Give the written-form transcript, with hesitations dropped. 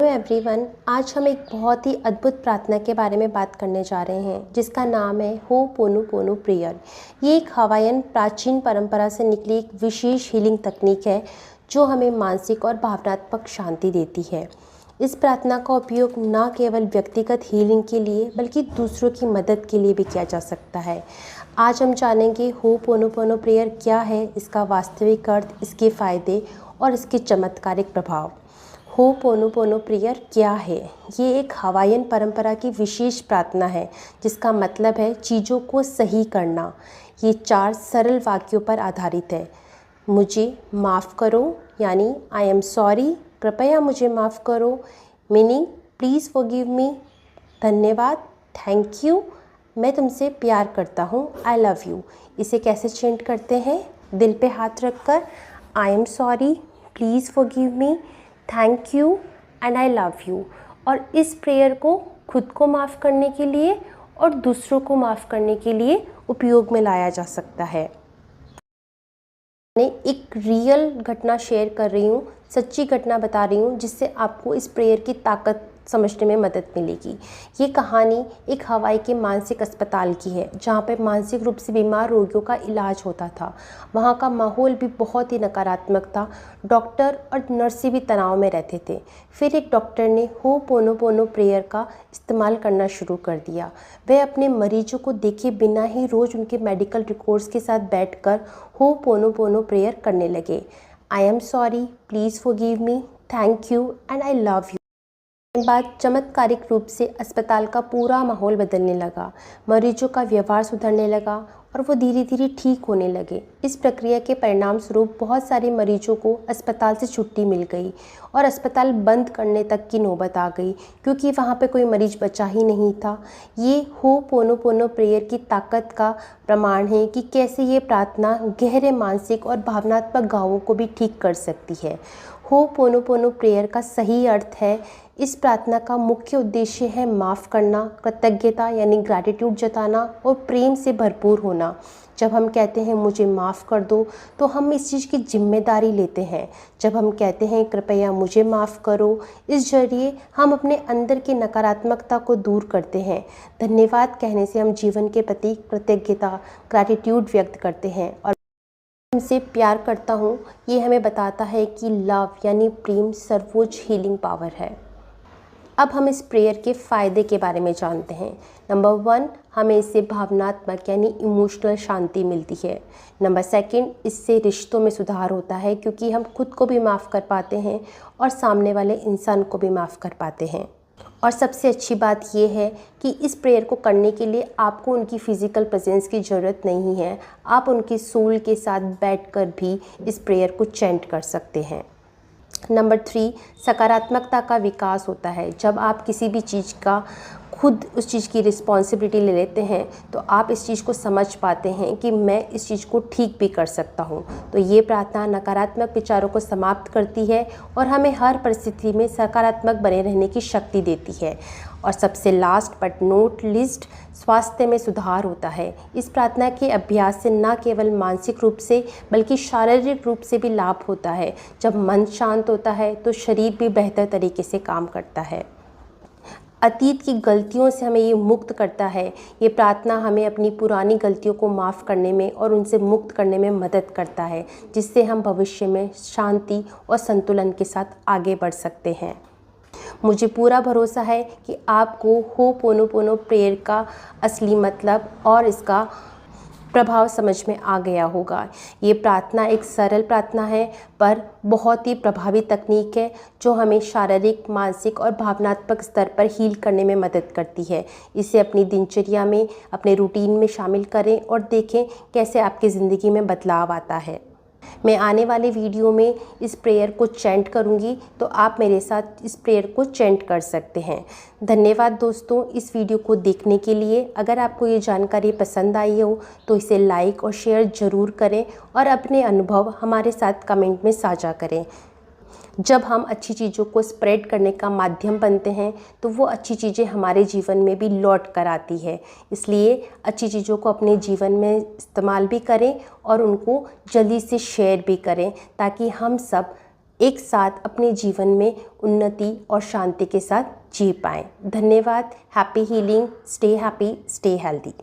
Hello everyone, आज हम एक बहुत ही अद्भुत प्रार्थना के बारे में बात करने जा रहे हैं जिसका नाम है होपोनोपोनो प्रेयर। ये एक हवाईयन प्राचीन परंपरा से निकली एक विशेष हीलिंग तकनीक है जो हमें मानसिक और भावनात्मक शांति देती है। इस प्रार्थना का उपयोग न केवल व्यक्तिगत हीलिंग के लिए बल्कि दूसरों की मदद के लिए भी किया जा सकता है। आज हम जानेंगे होपोनोपोनो प्रेयर क्या है, इसका वास्तविक अर्थ, इसके फ़ायदे और इसके चमत्कारिक प्रभाव। होपोनोपोनो प्रेयर क्या है? ये एक हवाईयन परंपरा की विशेष प्रार्थना है जिसका मतलब है चीज़ों को सही करना। ये 4 सरल वाक्यों पर आधारित है। मुझे माफ़ करो यानी आई एम सॉरी, कृपया मुझे माफ़ करो, मीनिंग प्लीज़ फॉरगिव मी, धन्यवाद, थैंक यू, मैं तुमसे प्यार करता हूँ, आई लव यू। इसे कैसे चेंट करते हैं? दिल पे हाथ रखकर I am sorry, please forgive me, thank you and I love you. और इस प्रेयर को खुद को माफ़ करने के लिए और दूसरों को माफ़ करने के लिए उपयोग में लाया जा सकता है। मैं एक रियल घटना शेयर कर रही हूँ, सच्ची घटना बता रही हूँ जिससे आपको इस प्रेयर की ताकत समझने में मदद मिलेगी। ये कहानी एक हवाई के मानसिक अस्पताल की है जहाँ पर मानसिक रूप से बीमार रोगियों का इलाज होता था। वहाँ का माहौल भी बहुत ही नकारात्मक था। डॉक्टर और नर्सें भी तनाव में रहते थे। फिर एक डॉक्टर ने होपोनोपोनो प्रेयर का इस्तेमाल करना शुरू कर दिया। वह अपने मरीजों को देखे बिना ही रोज़ उनके मेडिकल रिकॉर्ड्स के साथ बैठकर होपोनोपोनो प्रेयर करने लगे। I am sorry, please forgive me, thank you and I love you. बाद चमत्कारिक रूप से अस्पताल का पूरा माहौल बदलने लगा। मरीजों का व्यवहार सुधरने लगा और वो धीरे धीरे ठीक होने लगे। इस प्रक्रिया के परिणाम स्वरूप बहुत सारे मरीजों को अस्पताल से छुट्टी मिल गई और अस्पताल बंद करने तक की नौबत आ गई क्योंकि वहाँ पे कोई मरीज बचा ही नहीं था। ये होपोनोपोनो प्रेयर की ताकत का प्रमाण है कि कैसे ये प्रार्थना गहरे मानसिक और भावनात्मक घावों को भी ठीक कर सकती है। होपोनोपोनो प्रेयर का सही अर्थ है, इस प्रार्थना का मुख्य उद्देश्य है माफ़ करना, कृतज्ञता यानी ग्रैटिट्यूड जताना और प्रेम से भरपूर होना। जब हम कहते हैं मुझे माफ़ कर दो तो हम इस चीज़ की जिम्मेदारी लेते हैं। जब हम कहते हैं कृपया मुझे माफ़ करो, इस जरिए हम अपने अंदर की नकारात्मकता को दूर करते हैं। धन्यवाद कहने से हम जीवन के प्रति कृतज्ञता, ग्रैटिट्यूड व्यक्त करते हैं। और उनसे प्यार करता हूँ, ये हमें बताता है कि लव यानी प्रेम सर्वोच्च हीलिंग पावर है। अब हम इस प्रेयर के फ़ायदे के बारे में जानते हैं। नंबर 1, हमें इससे भावनात्मक यानी इमोशनल शांति मिलती है। नंबर 2, इससे रिश्तों में सुधार होता है क्योंकि हम खुद को भी माफ़ कर पाते हैं और सामने वाले इंसान को भी माफ़ कर पाते हैं। और सबसे अच्छी बात यह है कि इस प्रेयर को करने के लिए आपको उनकी फ़िज़िकल प्रेजेंस की ज़रूरत नहीं है। आप उनके सोल के साथ बैठकर भी इस प्रेयर को चैंट कर सकते हैं। नंबर 3, सकारात्मकता का विकास होता है। जब आप किसी भी चीज़ का खुद उस चीज़ की रिस्पॉन्सिबिलिटी ले लेते हैं तो आप इस चीज़ को समझ पाते हैं कि मैं इस चीज़ को ठीक भी कर सकता हूँ। तो ये प्रार्थना नकारात्मक विचारों को समाप्त करती है और हमें हर परिस्थिति में सकारात्मक बने रहने की शक्ति देती है। और सबसे लास्ट बट नॉट लीस्ट, स्वास्थ्य में सुधार होता है। इस प्रार्थना के अभ्यास से न केवल मानसिक रूप से बल्कि शारीरिक रूप से भी लाभ होता है। जब मन शांत होता है तो शरीर भी बेहतर तरीके से काम करता है। अतीत की गलतियों से हमें ये मुक्त करता है। ये प्रार्थना हमें अपनी पुरानी गलतियों को माफ़ करने में और उनसे मुक्त करने में मदद करता है, जिससे हम भविष्य में शांति और संतुलन के साथ आगे बढ़ सकते हैं। मुझे पूरा भरोसा है कि आपको होपोनोपोनो प्रेयर का असली मतलब और इसका प्रभाव समझ में आ गया होगा। ये प्रार्थना एक सरल प्रार्थना है पर बहुत ही प्रभावी तकनीक है जो हमें शारीरिक, मानसिक और भावनात्मक स्तर पर हील करने में मदद करती है। इसे अपनी दिनचर्या में, अपने रूटीन में शामिल करें और देखें कैसे आपकी ज़िंदगी में बदलाव आता है। मैं आने वाले वीडियो में इस प्रेयर को चैंट करूंगी तो आप मेरे साथ इस प्रेयर को चैंट कर सकते हैं। धन्यवाद दोस्तों इस वीडियो को देखने के लिए। अगर आपको ये जानकारी पसंद आई हो तो इसे लाइक और शेयर ज़रूर करें और अपने अनुभव हमारे साथ कमेंट में साझा करें। जब हम अच्छी चीज़ों को स्प्रेड करने का माध्यम बनते हैं तो वो अच्छी चीज़ें हमारे जीवन में भी लौट कर आती है। इसलिए अच्छी चीज़ों को अपने जीवन में इस्तेमाल भी करें और उनको जल्दी से शेयर भी करें ताकि हम सब एक साथ अपने जीवन में उन्नति और शांति के साथ जी पाएँ। धन्यवाद। Happy healing, stay happy, stay healthy.